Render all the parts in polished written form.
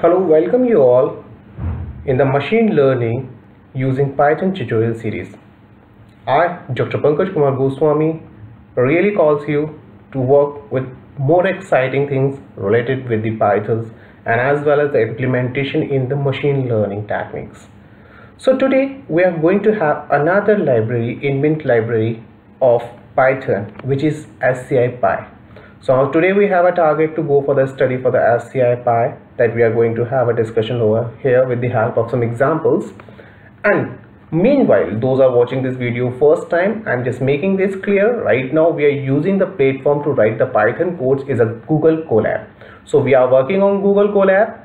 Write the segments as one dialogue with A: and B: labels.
A: Hello, welcome you all in the machine learning using Python tutorial series. I, Dr. Pankaj Kumar Goswami, really calls you to work with more exciting things related with the Pythons and as well as the implementation in the machine learning techniques. So today we are going to have another library, Invent library of Python, which is SciPy. So today we have a target to go for the study for the SciPy that we are going to have a discussion over here with the help of some examples. And meanwhile, those are watching this video first time, I'm just making this clear. Right now we are using the platform to write the Python codes is a Google Colab. So we are working on Google Colab.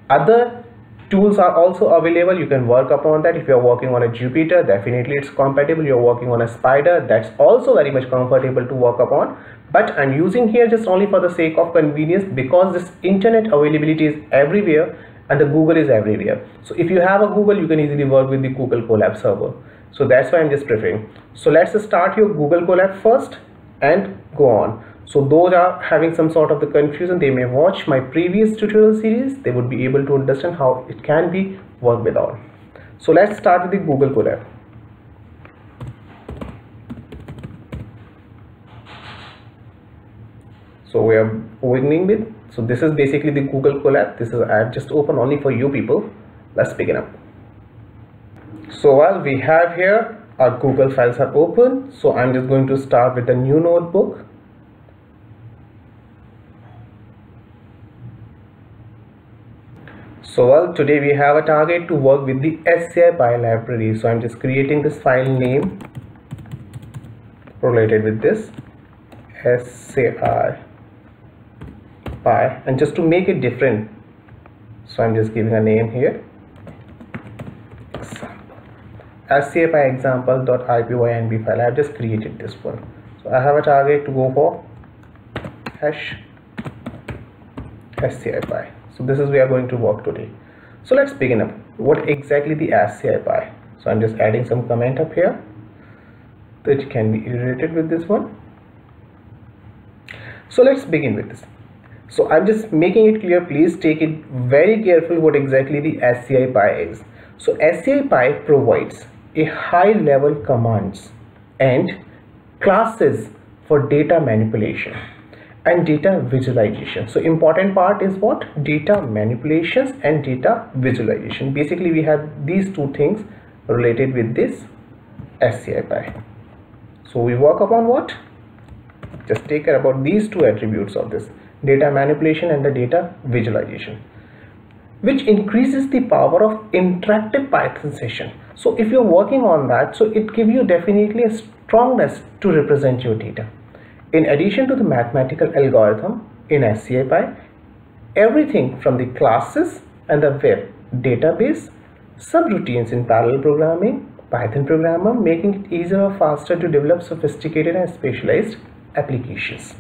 A: Other tools are also available. You can work upon that. If you are working on a Jupyter, definitely it's compatible. You're working on a Spider, that's also very much comfortable to work upon. But I'm using here just only for the sake of convenience because this internet availability is everywhere and the Google is everywhere. So if you have a Google, you can easily work with the Google Colab server. So that's why I'm just preferring. So let's start your Google Colab first and go on. So those are having some sort of the confusion, they may watch my previous tutorial series. They would be able to understand how it can be worked without. So let's start with the Google Colab. So we are beginning with, so this is basically the Google Colab. This is, I have just opened only for you people. Let's begin up. So while we have here our Google files are open, so I'm just going to start with the new notebook. So well, today we have a target to work with the SciPy library. So I'm just creating this file name related with this SciPy, and just to make it different, so I'm just giving a name here, example, SciPy example.ipynb file. I have just created this one. So I have a target to go for hash SciPy. So this is we are going to work today. So let's begin up. What exactly the SciPy? So I'm just adding some comment up here that can be iterated with this one. So let's begin with this. So I'm just making it clear, please take it very careful what exactly the SciPy is. So SciPy provides a high level commands and classes for data manipulation and data visualization. So important part is what? Data manipulations and data visualization. Basically we have these two things related with this SciPy. So we work upon what? Just take care about these two attributes of this data manipulation and the data visualization, which increases the power of interactive Python session. So if you're working on that, so it gives you definitely a strongness to represent your data. In addition to the mathematical algorithm in SciPy, everything from the classes and the web database, subroutines in parallel programming, Python programmer, making it easier or faster to develop sophisticated and specialized applications.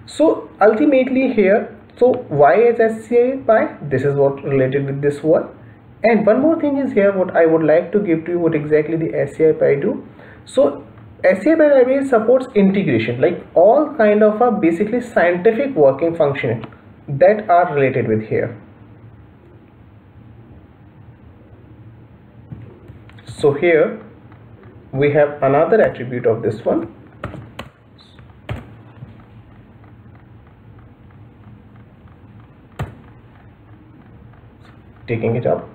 A: So ultimately here, so why is SciPy? This is what related with this one. And one more thing is here what I would like to give to you what exactly the SciPy do. So SciPy library supports integration, like all kind of a basically scientific working function that are related with here. So here we have another attribute of this one. Taking it up.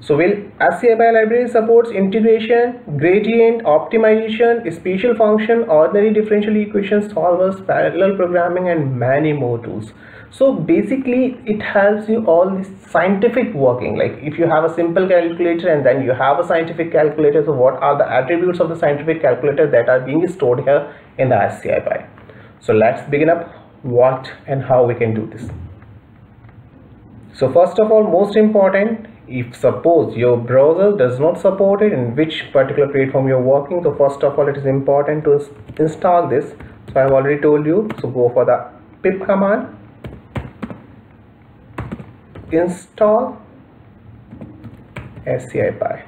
A: So will SciPy library supports integration, gradient, optimization, special function, ordinary differential equations solvers, parallel programming, and many more tools. So basically it helps you all this scientific working, like if you have a simple calculator and then you have a scientific calculator, so what are the attributes of the scientific calculator that are being stored here in the SciPy. So let's begin up what and how we can do this. So first of all, most important, if suppose your browser does not support it, in which particular platform you're working, so first of all it is important to install this. So I've already told you, so go for the pip command, install SciPy.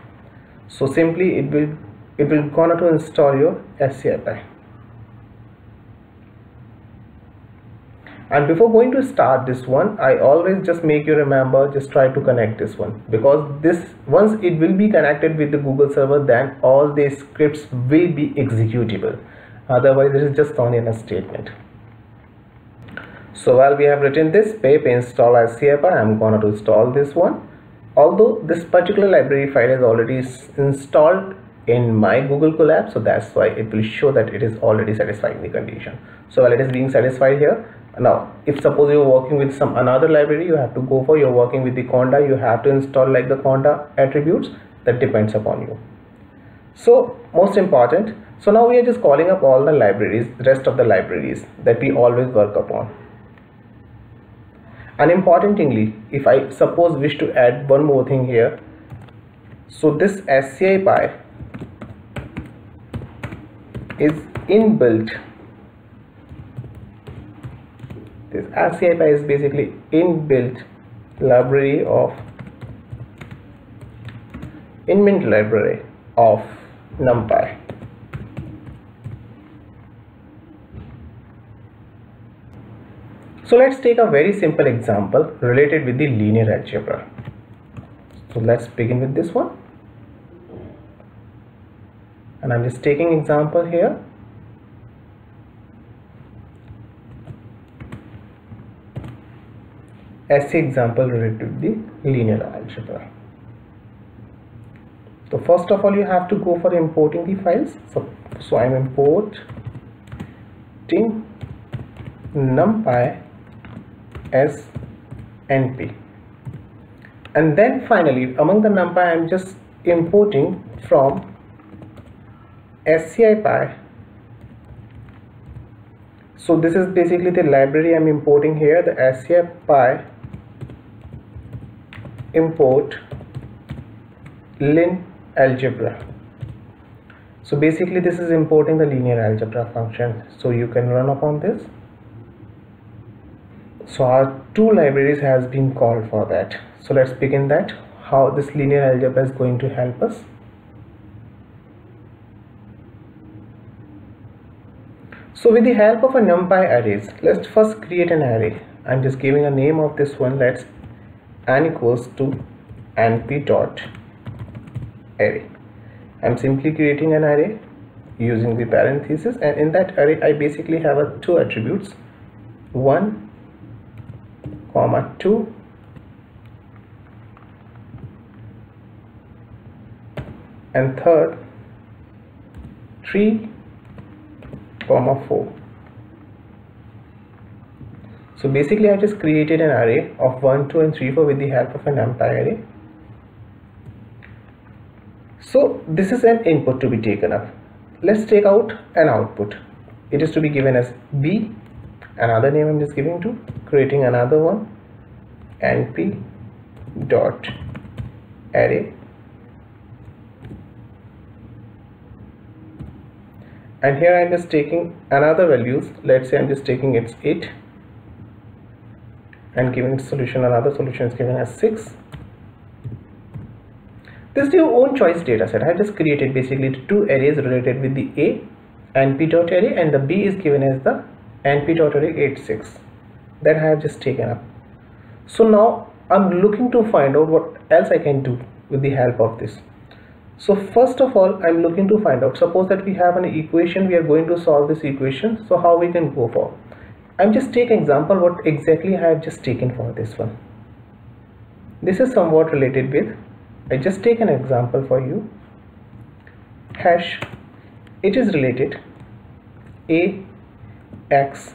A: So simply it will gonna to install your SciPy. And before going to start this one, I always just make you remember, just try to connect this one, because this once it will be connected with the Google server, then all the scripts will be executable. Otherwise it is just only a statement. So while we have written this pip install scpy, I'm gonna to install this one. Although this particular library file is already installed in my Google Colab, so that's why it will show that it is already satisfying the condition. So while it is being satisfied here, now if suppose you're working with some another library, you have to go for, you're working with the Conda, you have to install like the Conda attributes, that depends upon you. So most important, so now we are just calling up all the libraries, rest of the libraries that we always work upon. And importantly, if I suppose wish to add one more thing here, so this scpy is inbuilt. This scpy is basically inbuilt library of NumPy. So let's take a very simple example related with the linear algebra. So let's begin with this one. And I'm just taking example here. As the example related to the linear algebra. So first of all, you have to go for importing the files. So I'm importing NumPy as NP, and then finally among the NumPy I'm just importing from scipy. So this is basically the library I'm importing here, the scipy import lin algebra. So basically this is importing the linear algebra function, so you can run upon this. So our two libraries has been called for that. So let's begin that, how this linear algebra is going to help us. So with the help of a NumPy arrays, let's first create an array. I'm just giving a name of this one. Let's n equals to np dot array. I'm simply creating an array using the parenthesis, and in that array I basically have two attributes, 1, 2, and third 3, 4. So basically I just created an array of 1, 2 and 3, 4 with the help of an NumPy array. So this is an input to be taken up. Let's take out an output. It is to be given as b. Another name I'm just giving to, creating another one, np dot array, and here I'm just taking another values. Let's say I'm just taking it's 8 and giving solution, another solution is given as 6. This is your own choice data set. I just created basically two arrays related with the a np dot array, and the b is given as the np.array 86 that I have just taken up. So now I'm looking to find out what else I can do with the help of this. So first of all, I'm looking to find out, suppose that we have an equation, we are going to solve this equation. So how we can go for, I'm just taking example what exactly I have just taken for this one. This is somewhat related with, I just take an example for you, hash, it is related a x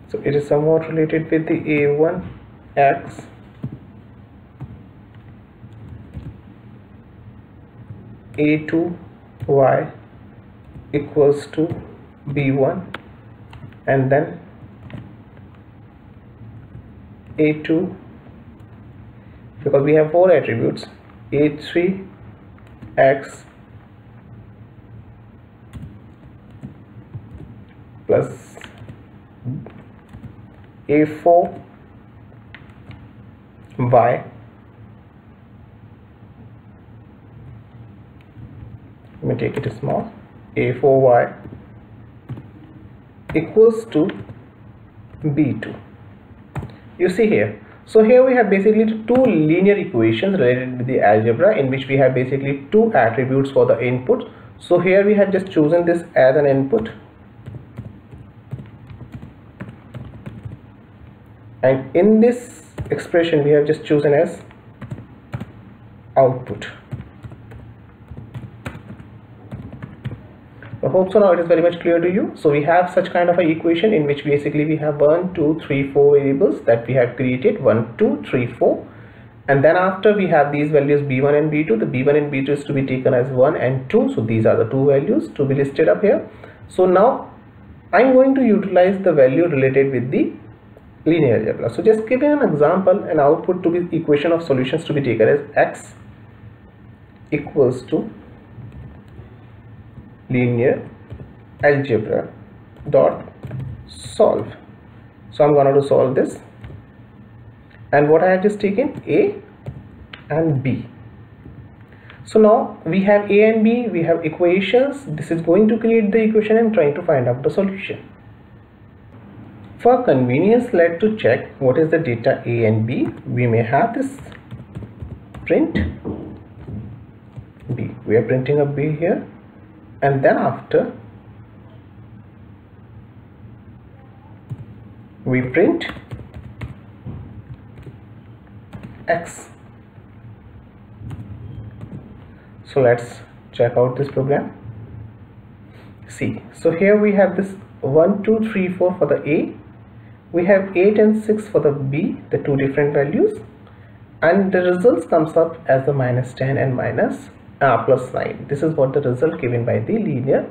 A: so it is somewhat related with the a1 x a2 y equals to b1, and then a2, because we have 4 attributes, a3 x plus a4 y let me take it small, a4y equals to b2. You see here, so here we have basically two linear equations related with the algebra, in which we have basically two attributes for the input. So here we have just chosen this as an input, and in this expression we have just chosen as output. I hope so now it is very much clear to you. So we have such kind of an equation in which basically we have 1, 2, 3, 4 variables that we have created, 1, 2, 3, 4, and then after we have these values b1 and b2. The b1 and b2 is to be taken as 1 and 2, so these are the two values to be listed up here. So now I'm going to utilize the value related with the linear algebra. So just giving an example, an output to be equation of solutions to be taken as x equals to linear algebra dot solve. So I'm going to solve this, and what I have just taken a and b. So now we have a and b, we have equations. This is going to create the equation and trying to find out the solution. For convenience, let's to check what is the data a and b. We may have this print b. We are printing a b here, and then after we print x. So let's check out this program. See, so here we have this 1, 2, 3, 4 for the a, we have 8 and 6 for the b, the two different values, and the results comes up as the -10 and +9. This is what the result given by the linear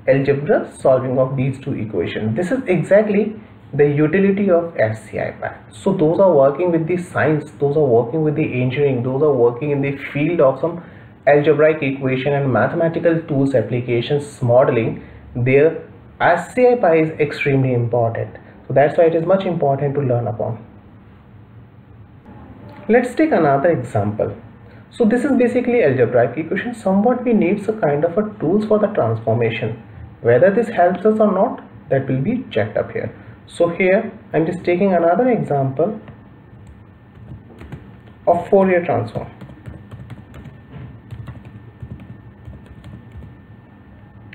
A: algebra solving of these two equations. This is exactly the utility of SCI/Pi. So those are working with the science, those are working with the engineering, those are working in the field of some algebraic equation and mathematical tools applications modeling, their SCI/Pi is extremely important. So that's why it is much important to learn upon. Let's take another example. So this is basically algebraic equation. Somewhat we need some kind of a tools for the transformation. Whether this helps us or not, that will be checked up here. So here I'm just taking another example of Fourier transform.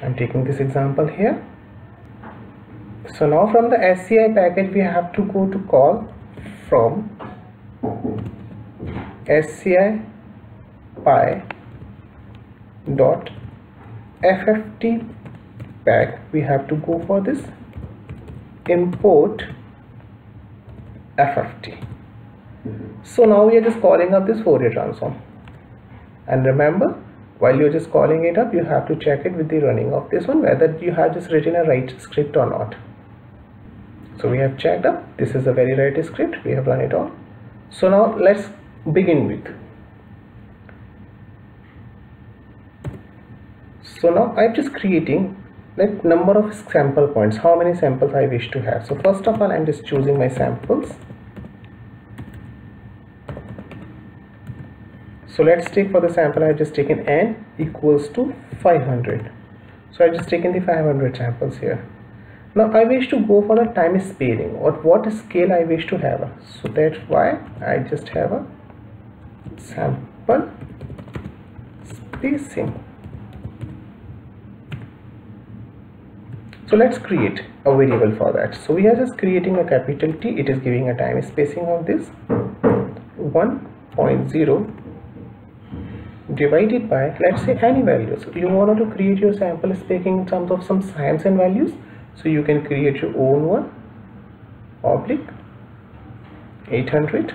A: I'm taking this example here. So now from the SCI package we have to go to call from SCI Pi dot FFT pack. We have to go for this import FFT. So now we are just calling up this Fourier transform, and remember, while you're just calling it up, you have to check it with the running of this one, whether you have just written a right script or not. So we have checked up, this is a very right script, we have run it all. So now let's begin with. So now I'm just creating like number of sample points, how many samples I wish to have. So first of all, I'm just choosing my samples. So let's take for the sample I have just taken n equals to 500. So I've just taken the 500 samples here. Now I wish to go for the time sparing, or what scale I wish to have. So that's why I just have a sample spacing. So let's create a variable for that. So we are just creating a capital T. It is giving a time spacing of this 1.0 divided by, let's say, any values. You want to create your sample spacing in terms of some signs and values, so you can create your own one, oblique 800 .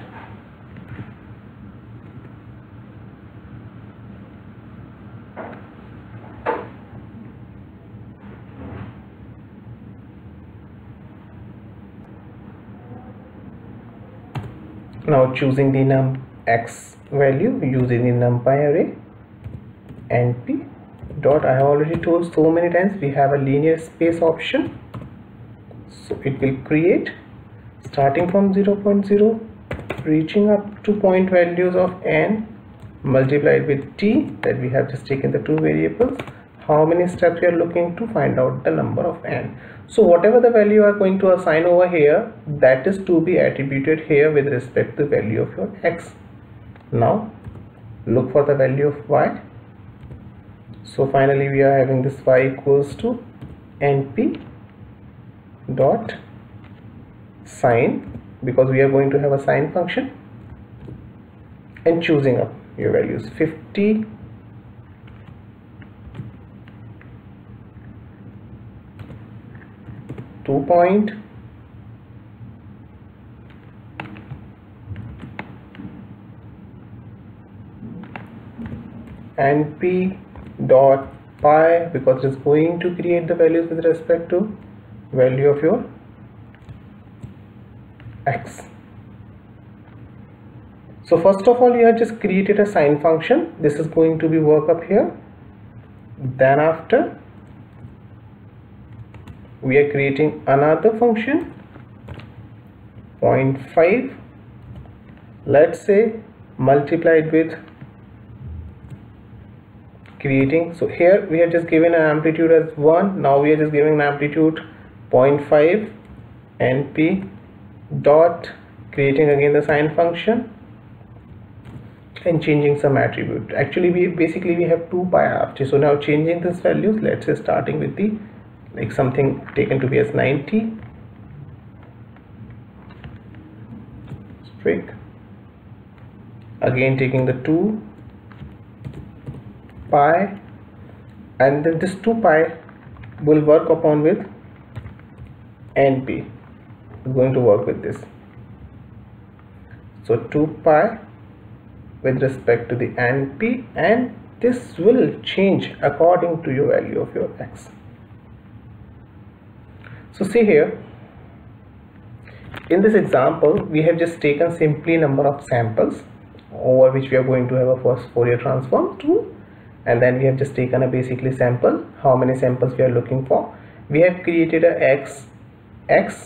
A: Now choosing the num x value using the numpy array, np dot, I have already told so many times we have a linear space option. So it will create starting from 0.0 reaching up to point values of n multiplied with t, that we have just taken the two variables, how many steps we are looking to find out the number of n. So whatever the value you are going to assign over here, that is to be attributed here with respect to the value of your x. Now look for the value of y. So finally we are having this y equals to np dot sine, because we are going to have a sine function, and choosing up your values 50, 2 point, np dot pi, because it is going to create the values with respect to value of your x. So first of all, you have just created a sine function. This is going to be work up here. Then after, we are creating another function 0.5, let's say multiplied with creating. So here we have just given an amplitude as 1. Now we are just giving an amplitude 0.5 np dot, creating again the sine function and changing some attribute. Actually we have 2 pi after. So now changing these values, let's say starting with the like something taken to be as 90 strict, again taking the 2 pi, and then this 2 pi will work upon with np, is going to work with this. So 2 pi with respect to the np, and this will change according to your value of your x. So see here, in this example we have just taken simply number of samples over which we are going to have a first Fourier transform to, and then we have just taken a basically sample, how many samples we are looking for. We have created a x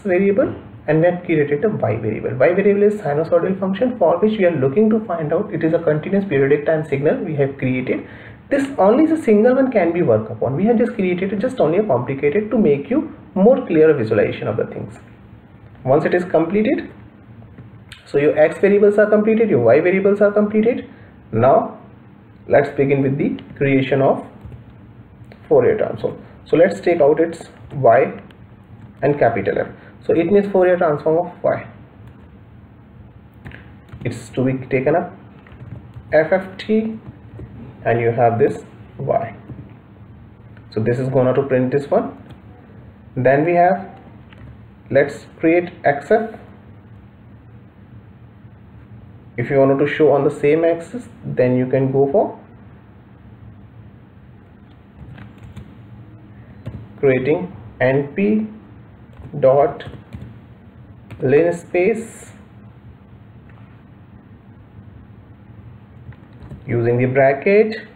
A: variable, and we have created a y variable. Y variable is sinusoidal function for which we are looking to find out. It is a continuous periodic time signal we have created. This only is a single one can be worked upon. We have just created just only a complicated to make you more clear visualization of the things. Once it is completed, so your x variables are completed, your y variables are completed. Now let's begin with the creation of Fourier transform. So let's take out its y and capital F. So it means Fourier transform of y. It's to be taken up FFT, and you have this y. So this is going to print this one. Then we have, let's create XF. If you wanted to show on the same axis, then you can go for creating np dot linspace using the bracket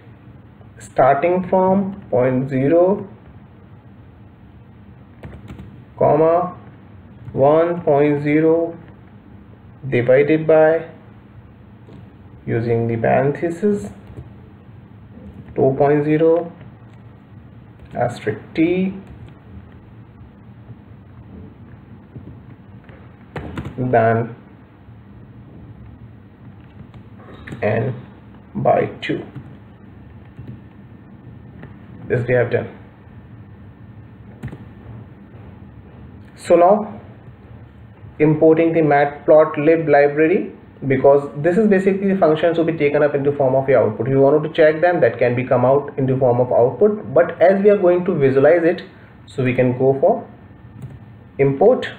A: starting from 0.0 comma 1.0 divided by, using the parenthesis 2.0 asterisk t than n by 2. This we have done. So now importing the matplotlib library, because this is basically the functions will be taken up into form of the output. If you wanted to check them, that can be come out into form of output, but as we are going to visualize it, so we can go for import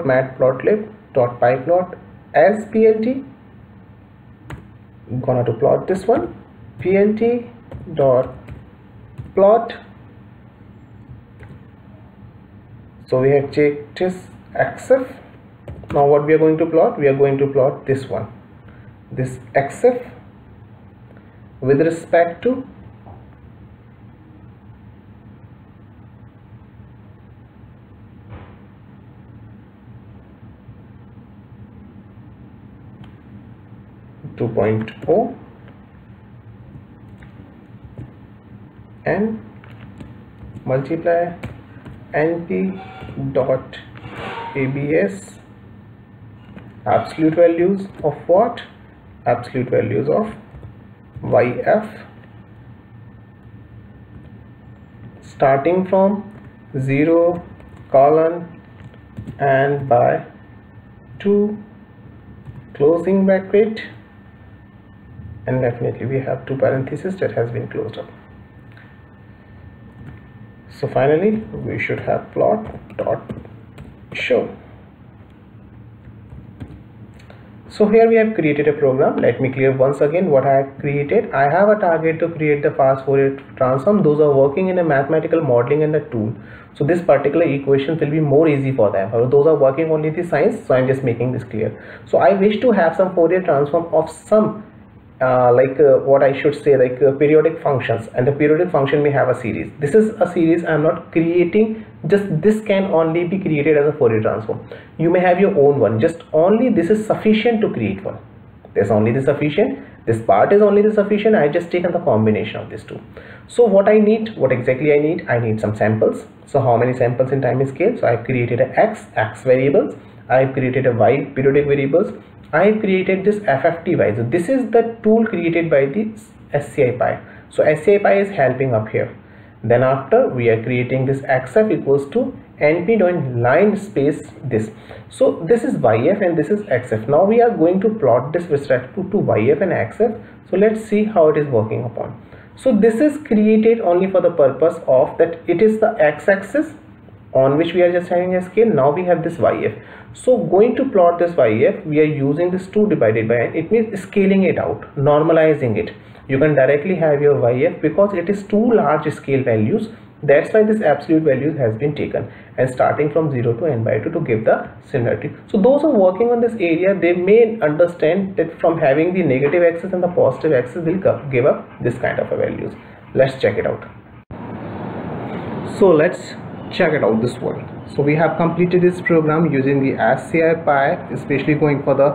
A: matplotlib.pyplot as plt. Gonna to plot this one, plt dot plot. So we have checked this xf. Now what we are going to plot? We are going to plot this one, this xf with respect to 2.0 and multiply np dot abs absolute values of what? Absolute values of yf starting from 0 colon and by 2 closing bracket, and definitely we have 2 parentheses that has been closed up. So finally we should have plot dot show. So here we have created a program. Let me clear once again what I have created. I have a target to create the fast Fourier transform. Those are working in a mathematical modeling and the tool. So this particular equation will be more easy for them. However, those are working only the science. So I'm just making this clear. So I wish to have some Fourier transform of some what I should say, periodic functions, and the periodic function may have a series. This is a series. I'm not creating, just this can only be created as a Fourier transform. You may have your own one, just only this is sufficient to create one. There's only this sufficient, this part is only the sufficient. I just taken the combination of these two. So what I need, what exactly I need some samples. So how many samples in time scale? So I've created a x variables, I've created a y periodic variables, I created this FFTY. So this is the tool created by the SCIPy. So SCIPy is helping up here. Then after we are creating this XF equals to np.line space this. So this is YF and this is XF. Now we are going to plot this with respect to YF and XF. So let's see how it is working upon. So this is created only for the purpose of that it is the x-axis on which we are just having a scale. Now we have this YF. So going to plot this YF, we are using this 2 divided by n. It means scaling it out, normalizing it. You can directly have your YF because it is too large scale values. That's why this absolute values has been taken and starting from 0 to n by 2 to give the similarity. So those who are working on this area, they may understand that from having the negative axis and the positive axis will give up this kind of a values. Let's check it out. So let's check it out, this one. So we have completed this program using the SCIPy, especially going for the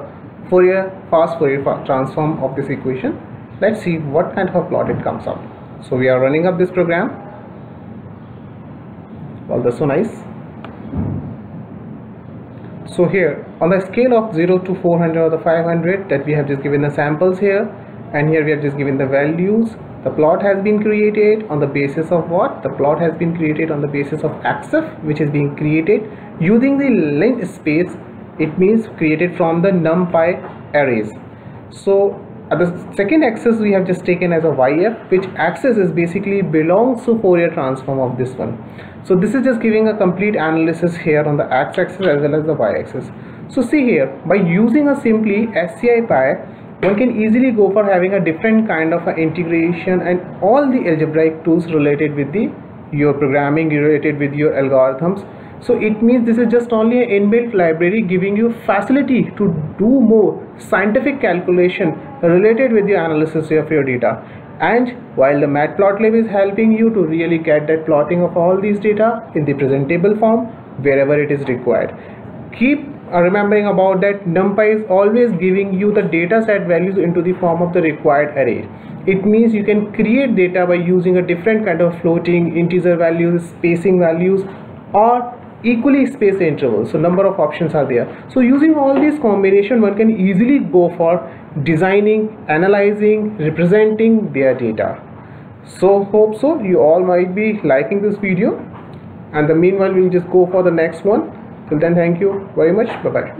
A: fast Fourier transform of this equation. Let's see what kind of a plot it comes up. So we are running up this program. Well, that's so nice. So here on the scale of 0 to 400 or the 500, that we have just given the samples here, and here we have just given the values. The plot has been created on the basis of what? The plot has been created on the basis of XF, which is being created using the linked space. It means created from the NumPy arrays. So at the second axis we have just taken as a YF, which axis is basically belongs to Fourier transform of this one. So this is just giving a complete analysis here on the x-axis as well as the y-axis. So see here, by using a simply SCIPy, one can easily go for having a different kind of integration and all the algebraic tools related with your programming, related with your algorithms. So it means this is just only an inbuilt library giving you facility to do more scientific calculation related with the analysis of your data. And while the Matplotlib is helping you to really get that plotting of all these data in the presentable form wherever it is required. Keep remembering about that NumPy is always giving you the data set values into the form of the required array. It means you can create data by using a different kind of floating, integer values, spacing values, or equally spaced intervals. So number of options are there. So using all these combination, one can easily go for designing, analyzing, representing their data. So hope so you all might be liking this video, and the meanwhile we'll just go for the next one. Till then, thank you very much. Bye bye.